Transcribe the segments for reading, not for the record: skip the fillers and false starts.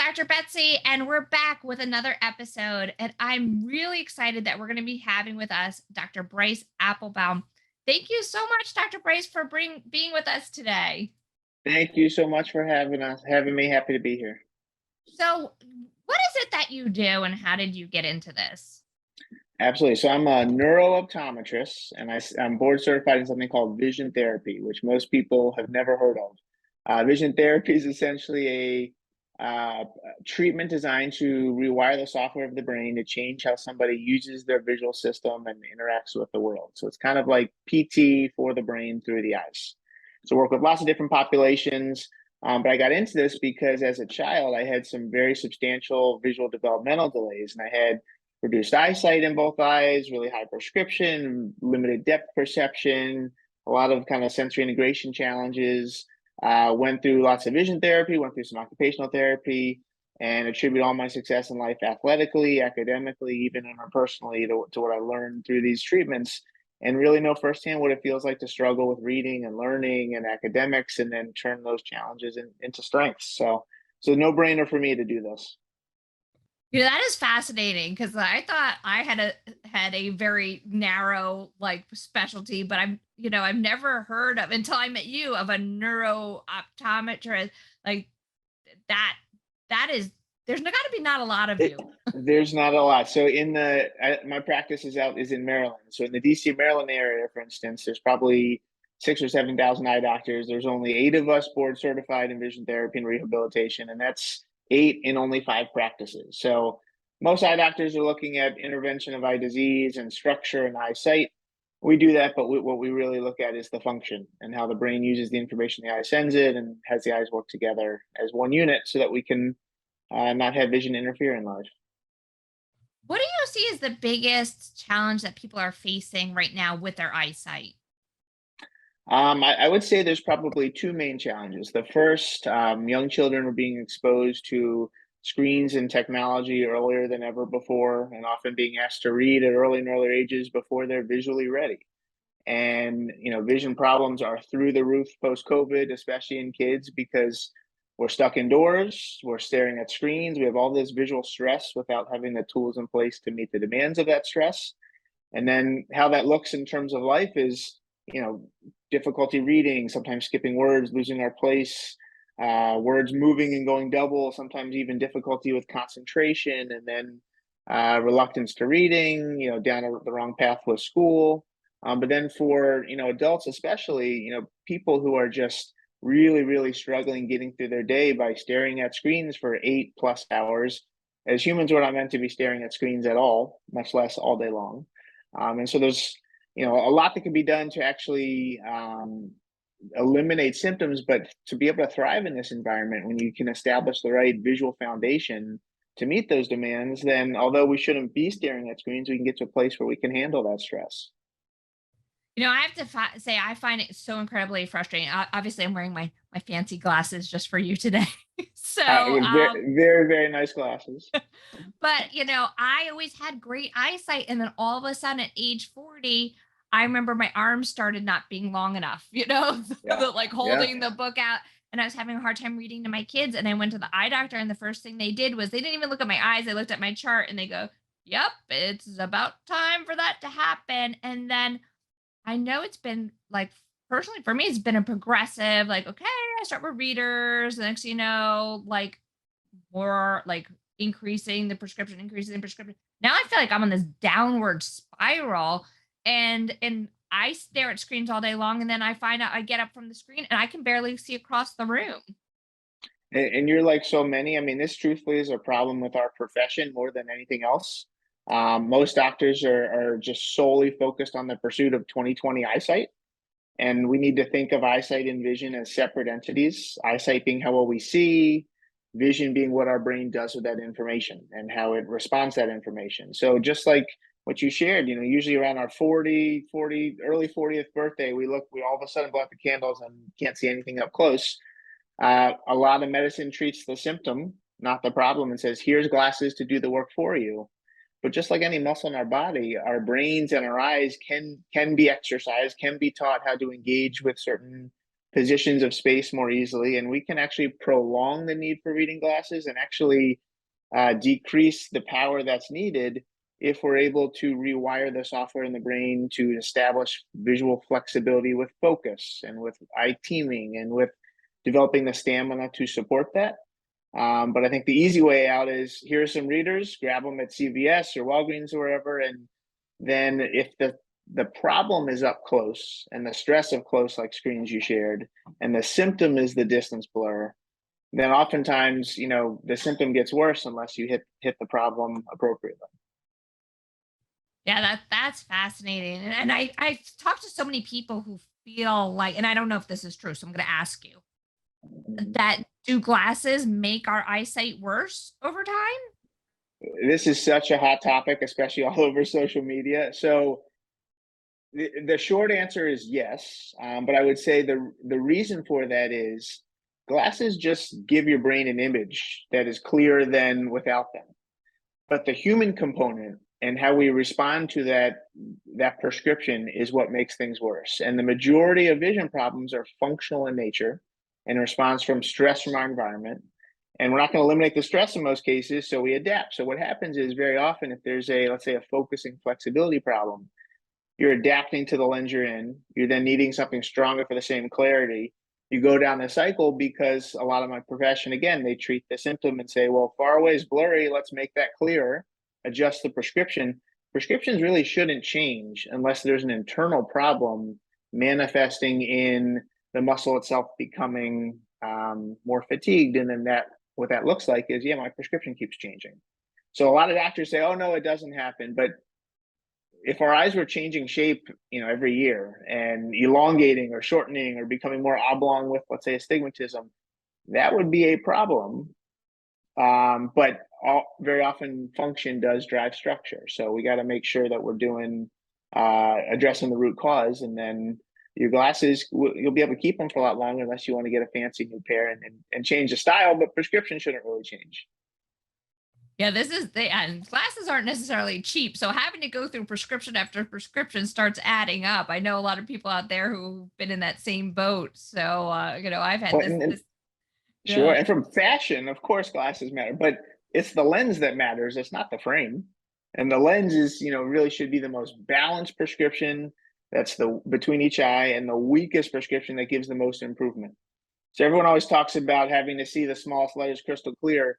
Dr. Betsy, and we're back with another episode. And I'm really excited that we're going to be having with us Dr. Bryce Applebaum. Thank you so much, Dr. Bryce, for being with us today. Thank you so much for having me. Happy to be here. So, what is it that you do, and how did you get into this? Absolutely. So I'm a neuro optometrist, and I'm board certified in something called vision therapy, which most people have never heard of. Vision therapy is essentially a treatment designed to rewire the software of the brain to change how somebody uses their visual system and interacts with the world. So it's kind of like PT for the brain through the eyes. So I work with lots of different populations. But I got into this because as a child, I had some very substantial visual developmental delays, and I had reduced eyesight in both eyes, really high prescription, limited depth perception, a lot of kind of sensory integration challenges. Went through lots of vision therapy, went through some occupational therapy, and attribute all my success in life athletically, academically, even interpersonally to what I learned through these treatments, and really know firsthand what it feels like to struggle with reading and learning and academics, and then turn those challenges into strengths. So no brainer for me to do this. That is fascinating because I thought I had a very narrow like specialty, but I've never heard of until I met you of a neuro optometrist like that. That is there's got to be not a lot of It, you. there's not a lot. So my practice is in Maryland. So in the DC, Maryland area, for instance, there's probably 6 or 7 thousand eye doctors. There's only 8 of us board certified in vision therapy and rehabilitation, and that's 8 in only 5 practices. So most eye doctors are looking at intervention of eye disease and structure and eyesight. We do that, but what we really look at is the function and how the brain uses the information the eye sends it and has the eyes work together as one unit so that we can not have vision interfere in life. What do you see as the biggest challenge that people are facing right now with their eyesight? I would say there's probably 2 main challenges. The first, young children are being exposed to screens and technology earlier than ever before, and often being asked to read at early and earlier ages before they're visually ready. And vision problems are through the roof post COVID, especially in kids, because we're stuck indoors, we're staring at screens, we have all this visual stress without having the tools in place to meet the demands of that stress. And then how that looks in terms of life is, difficulty reading, sometimes skipping words, losing our place, words moving and going double, sometimes even difficulty with concentration, and then reluctance to reading, down the wrong path with school. But then for, adults, especially, people who are just really, really struggling getting through their day by staring at screens for 8+ hours. As humans, we're not meant to be staring at screens at all, much less all day long. And so there's, a lot that can be done to actually eliminate symptoms, but to be able to thrive in this environment, when you can establish the right visual foundation to meet those demands, then although we shouldn't be staring at screens, we can get to a place where we can handle that stress. I have to say I find it so incredibly frustrating. Obviously, I'm wearing my fancy glasses just for you today. so, Very, very, very nice glasses. but I always had great eyesight, and then all of a sudden, at age 40, I remember my arms started not being long enough. Yeah, like yeah. holding the book out, and I was having a hard time reading to my kids. And I went to the eye doctor, and the first thing they did was they didn't even look at my eyes. They looked at my chart, and they go, "Yep, it's about time for that to happen." And then I know it's been like personally for me, it's been a progressive, like, okay, I start with readers. The next, like more like increasing the prescription. Now I feel like I'm on this downward spiral and I stare at screens all day long. And then I find out I get up from the screen and I can barely see across the room. And you're like so many. I mean, this truthfully is a problem with our profession more than anything else. Most doctors are just solely focused on the pursuit of 20/20 eyesight. And we need to think of eyesight and vision as separate entities. Eyesight being how well we see, vision being what our brain does with that information and how it responds to that information. So just like what you shared, usually around our 40, early 40th birthday, we all of a sudden blow out the candles and can't see anything up close. A lot of medicine treats the symptom, not the problem, and says, here's glasses to do the work for you. But just like any muscle in our body, our brains and our eyes can be exercised, can be taught how to engage with certain positions of space more easily, and we can actually prolong the need for reading glasses and actually decrease the power that's needed if we're able to rewire the software in the brain to establish visual flexibility with focus and with eye teaming and with developing the stamina to support that. But I think the easy way out is, here are some readers, grab them at CVS or Walgreens or wherever, and then if the problem is up close and the stress of close, like screens you shared, and the symptom is the distance blur, then oftentimes, the symptom gets worse unless you hit the problem appropriately. Yeah, that's fascinating. And I've talked to so many people who feel like, and I don't know if this is true, so I'm going to ask you, that do glasses make our eyesight worse over time? This is such a hot topic, especially all over social media. So the short answer is yes, but I would say the reason for that is glasses just give your brain an image that is clearer than without them. But the human component and how we respond to that prescription is what makes things worse. And the majority of vision problems are functional in nature and response from stress from our environment. And we're not going to eliminate the stress in most cases, so we adapt. So what happens is, very often, if there's let's say a focusing flexibility problem, you're adapting to the lens you're in. You're then needing something stronger for the same clarity. You go down the cycle, because a lot of my profession, again, they treat the symptom and say, well, far away is blurry, let's make that clearer, adjust the prescription. Prescriptions really shouldn't change unless there's an internal problem manifesting in the muscle itself becoming more fatigued. And then what that looks like is, yeah, my prescription keeps changing. So a lot of doctors say, oh, no, it doesn't happen. But if our eyes were changing shape, every year, and elongating or shortening or becoming more oblong with, let's say, astigmatism, that would be a problem. But very often function does drive structure. So we got to make sure that we're doing, addressing the root cause, and then your glasses, you'll be able to keep them for a lot longer, unless you want to get a fancy new pair and change the style, but prescription shouldn't really change. Yeah, and glasses aren't necessarily cheap. So having to go through prescription after prescription starts adding up. I know a lot of people out there who've been in that same boat. So, I've had Well, this, sure. yeah. And from fashion, of course, glasses matter, but it's the lens that matters. It's not the frame. And the lens is, really should be the most balanced prescription. That's between each eye, and the weakest prescription that gives the most improvement. So everyone always talks about having to see the smallest letters crystal clear.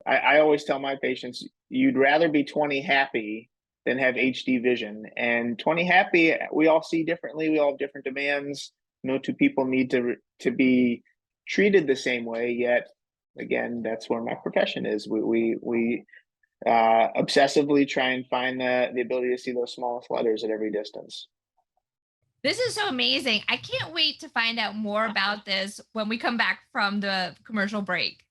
I always tell my patients, you'd rather be 20 happy than have HD vision. And 20 happy, we all see differently. We all have different demands. No two people need to be treated the same way. Yet, again, that's where my profession is. We obsessively try and find the ability to see those smallest letters at every distance. This is so amazing. I can't wait to find out more about this when we come back from the commercial break.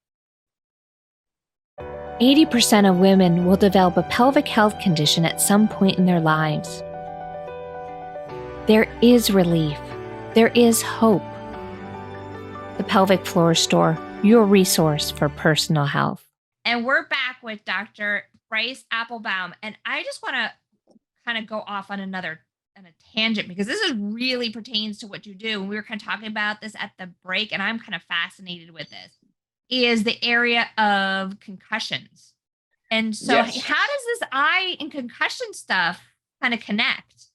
80% of women will develop a pelvic health condition at some point in their lives. There is relief. There is hope. The Pelvic Floor Store, your resource for personal health. And we're back with Dr. Bryce Applebaum. And I just want to kind of go off on a tangent, because this is really pertains to what you do. And we were kind of talking about this at the break, and I'm kind of fascinated with this, is the area of concussions. And so Yes. how does this eye and concussion stuff kind of connect?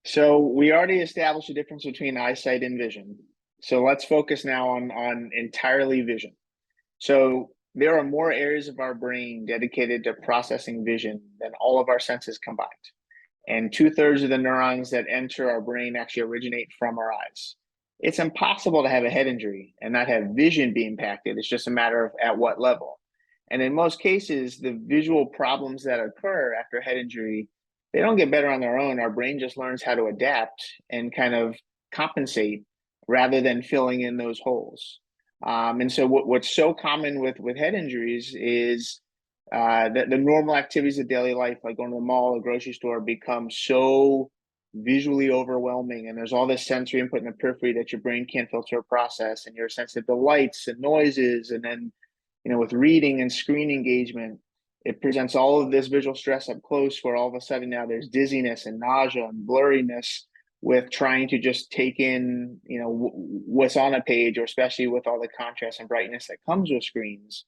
So we already established the difference between eyesight and vision. So let's focus now on entirely vision. So there are more areas of our brain dedicated to processing vision than all of our senses combined. And 2/3 of the neurons that enter our brain actually originate from our eyes. It's impossible to have a head injury and not have vision be impacted. It's just a matter of at what level. And in most cases, the visual problems that occur after head injury, they don't get better on their own. Our brain just learns how to adapt and kind of compensate rather than filling in those holes. And so what's so common with head injuries is that the normal activities of daily life, like going to the mall or grocery store, become so visually overwhelming, and there's all this sensory input in the periphery that your brain can't filter or process, and you're sensitive to lights and noises. And then, with reading and screen engagement, it presents all of this visual stress up close, where all of a sudden now there's dizziness and nausea and blurriness with trying to just take in, what's on a page, or especially with all the contrast and brightness that comes with screens.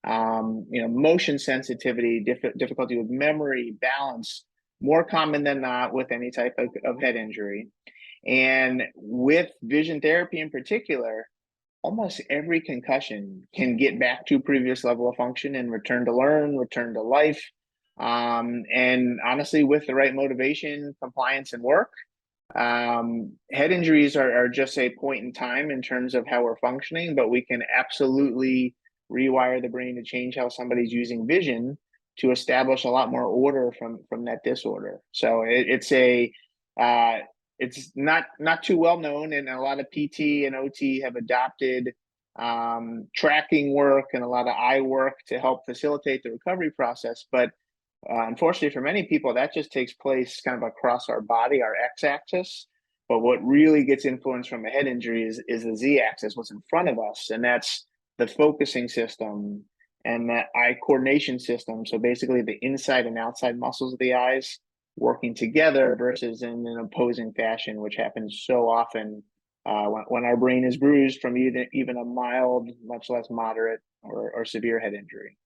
Motion sensitivity, difficulty with memory, balance, more common than not with any type of head injury. And with vision therapy in particular, almost every concussion can get back to previous level of function and return to learn, return to life. And honestly, with the right motivation, compliance, and work, head injuries are just a point in time in terms of how we're functioning, but we can absolutely rewire the brain to change how somebody's using vision to establish a lot more order from that disorder. So it's not too well known, and a lot of PT and OT have adopted tracking work and a lot of eye work to help facilitate the recovery process. But unfortunately, for many people, that just takes place kind of across our body, our x-axis. But what really gets influenced from a head injury is the z-axis, what's in front of us, and that's the focusing system and that eye coordination system. So basically, the inside and outside muscles of the eyes working together versus in an opposing fashion, which happens so often when our brain is bruised from even a mild, much less moderate or severe head injury.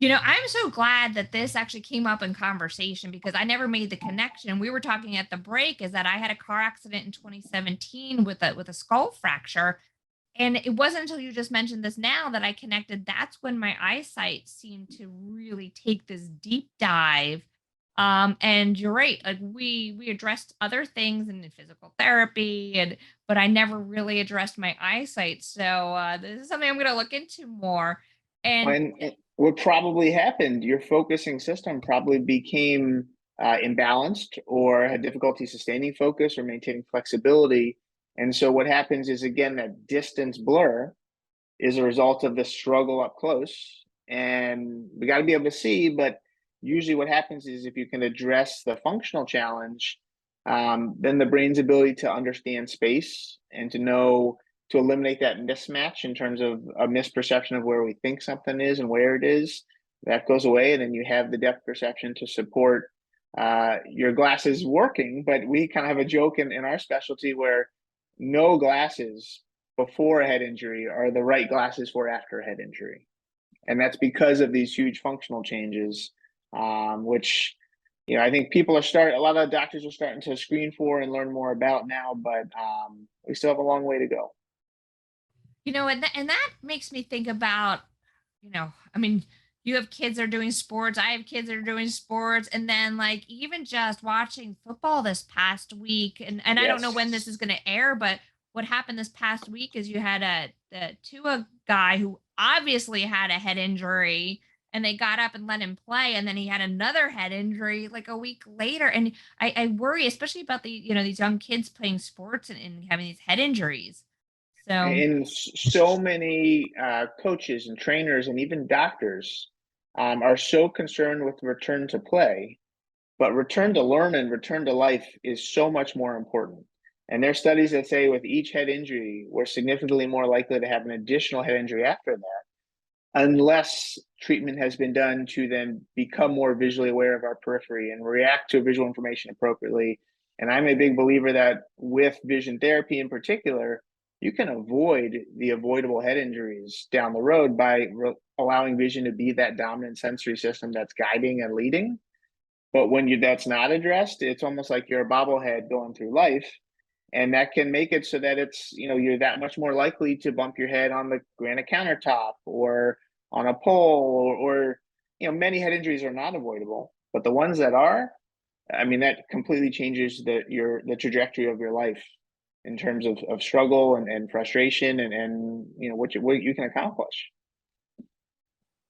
I'm so glad that this actually came up in conversation because I never made the connection. We were talking at the break is that I had a car accident in 2017 with a skull fracture. And it wasn't until you just mentioned this now that I connected. That's when my eyesight seemed to really take this deep dive. And you're right. Like we addressed other things in physical therapy, but I never really addressed my eyesight. So this is something I'm going to look into more. And And what probably happened, your focusing system probably became imbalanced or had difficulty sustaining focus or maintaining flexibility. And so what happens is, again, that distance blur is a result of the struggle up close. And we got to be able to see, but usually what happens is if you can address the functional challenge, then the brain's ability to understand space and to eliminate that mismatch in terms of a misperception of where we think something is and where it is, that goes away. And then you have the depth perception to support your glasses working. But we kind of have a joke in our specialty where no glasses before a head injury are the right glasses for after a head injury. And that's because of these huge functional changes, which, I think a lot of doctors are starting to screen for and learn more about now, but we still have a long way to go. And that makes me think about, I mean, you have kids that are doing sports. I have kids that are doing sports. And then like even just watching football this past week, and I don't know when this is going to air, but what happened this past week is you had a Tua guy who obviously had a head injury and they got up and let him play. And then he had another head injury like a week later. And I worry, especially about these young kids playing sports and having these head injuries. So, And so many coaches and trainers and even doctors are so concerned with return to play, but return to learn and return to life is so much more important. And there are studies that say with each head injury, we're significantly more likely to have an additional head injury after that, unless treatment has been done to then become more visually aware of our periphery and react to visual information appropriately. And I'm a big believer that with vision therapy in particular, you can avoid the avoidable head injuries down the road by allowing vision to be that dominant sensory system that's guiding and leading. But when that's not addressed, it's almost like you're a bobblehead going through life. And that can make it so that it's, you're that much more likely to bump your head on the granite countertop or on a pole or many head injuries are not avoidable, but the ones that are, that completely changes the trajectory of your life in terms of struggle and frustration and what you can accomplish.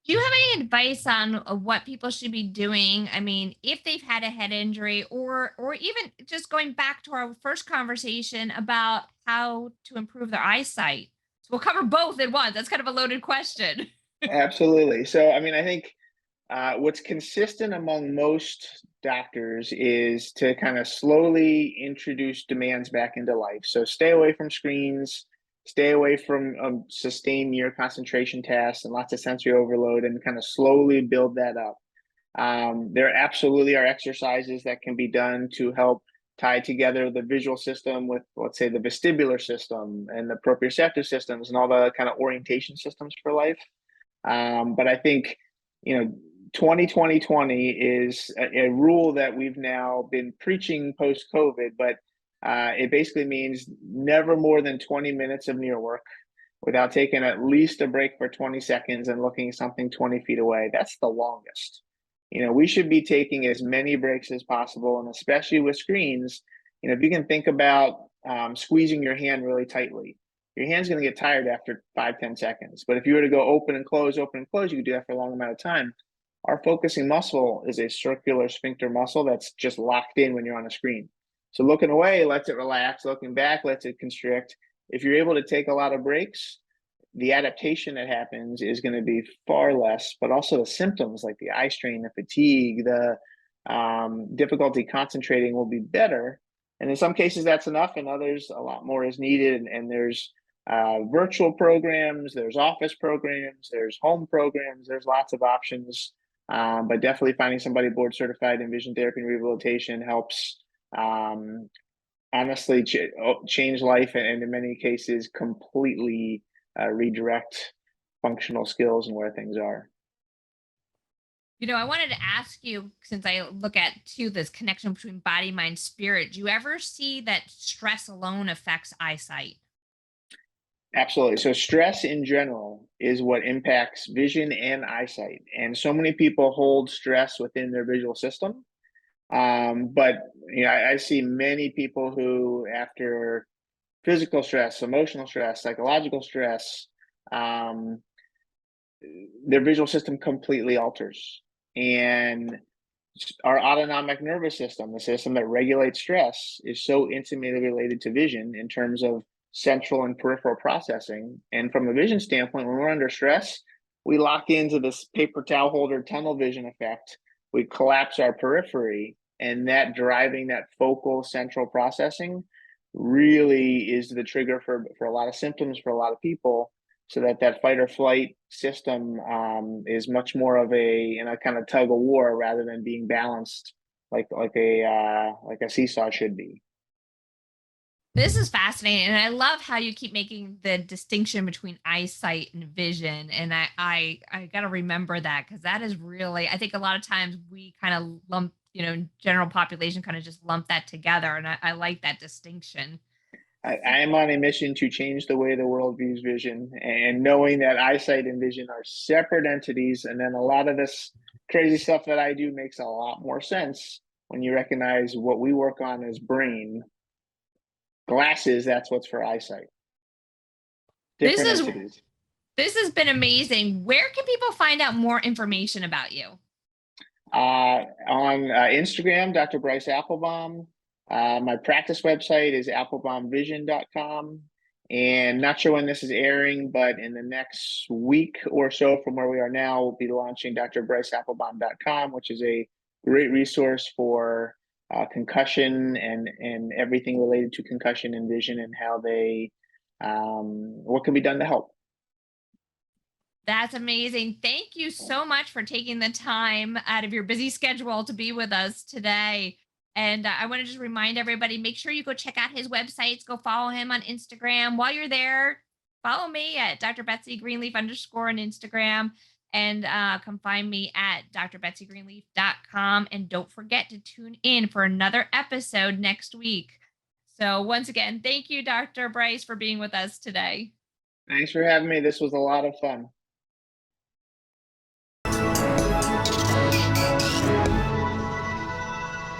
do you have any advice on what people should be doing? I mean, if they've had a head injury or even just going back to our first conversation about how to improve their eyesight. So we'll cover both at once. That's kind of a loaded question. Absolutely. So, I think what's consistent among most doctors is to kind of slowly introduce demands back into life. So stay away from screens, stay away from sustained near concentration tasks and lots of sensory overload, and kind of slowly build that up. There absolutely are exercises that can be done to help tie together the visual system with, let's say, the vestibular system and the proprioceptive systems and all the kind of orientation systems for life. But I think, 2020 is a rule that we've now been preaching post-COVID, but it basically means never more than 20 minutes of near work without taking at least a break for 20 seconds and looking at something 20 feet away. That's the longest. We should be taking as many breaks as possible, and especially with screens, if you can think about squeezing your hand really tightly, your hand's going to get tired after 5-10 seconds. But if you were to go open and close, you could do that for a long amount of time. Our focusing muscle is a circular sphincter muscle that's just locked in when you're on a screen. So looking away lets it relax, looking back lets it constrict. If you're able to take a lot of breaks, the adaptation that happens is going to be far less, but also the symptoms like the eye strain, the fatigue, the difficulty concentrating will be better. And in some cases that's enough, and others a lot more is needed. And there's virtual programs, there's office programs, there's home programs, there's lots of options. But definitely finding somebody board certified in vision therapy and rehabilitation helps honestly change life, and in many cases completely redirect functional skills and where things are. I wanted to ask you, since I look at too this connection between body, mind, spirit, do you ever see that stress alone affects eyesight? Absolutely. So stress in general is what impacts vision and eyesight. And so many people hold stress within their visual system. But I see many people who, after physical stress, emotional stress, psychological stress, their visual system completely alters. And our autonomic nervous system, the system that regulates stress, is so intimately related to vision in terms of central and peripheral processing. And from a vision standpoint, when we're under stress, we lock into this paper towel holder tunnel vision effect. We collapse our periphery, and that driving that focal central processing really is the trigger for a lot of symptoms for a lot of people, so that fight or flight system is much more of a kind of tug of war rather than being balanced like a seesaw should be. This is fascinating, and I love how you keep making the distinction between eyesight and vision. And I got to remember that, because that is really, I think a lot of times we kind of lump, general population kind of just lump that together, and I like that distinction. I am on a mission to change the way the world views vision, and knowing that eyesight and vision are separate entities. And then a lot of this crazy stuff that I do makes a lot more sense when you recognize what we work on as brain. Glasses, that's what's for eyesight. Different entities. This has been amazing. Where can people find out more information about you? On Instagram, Dr. Bryce Applebaum. My practice website is applebaumvision.com. And not sure when this is airing, but in the next week or so from where we are now, we'll be launching drbryceapplebaum.com, which is a great resource for concussion and everything related to concussion and vision, and how they what can be done to help. That's amazing. Thank you so much for taking the time out of your busy schedule to be with us today. And I want to just remind everybody, make sure you go check out his websites, go follow him on Instagram. While you're there, follow me at Dr. Betsy Greenleaf _ on Instagram, and come find me at drbetsygreenleaf.com. And don't forget to tune in for another episode next week. So once again, thank you, Dr. Bryce, for being with us today. Thanks for having me. This was a lot of fun.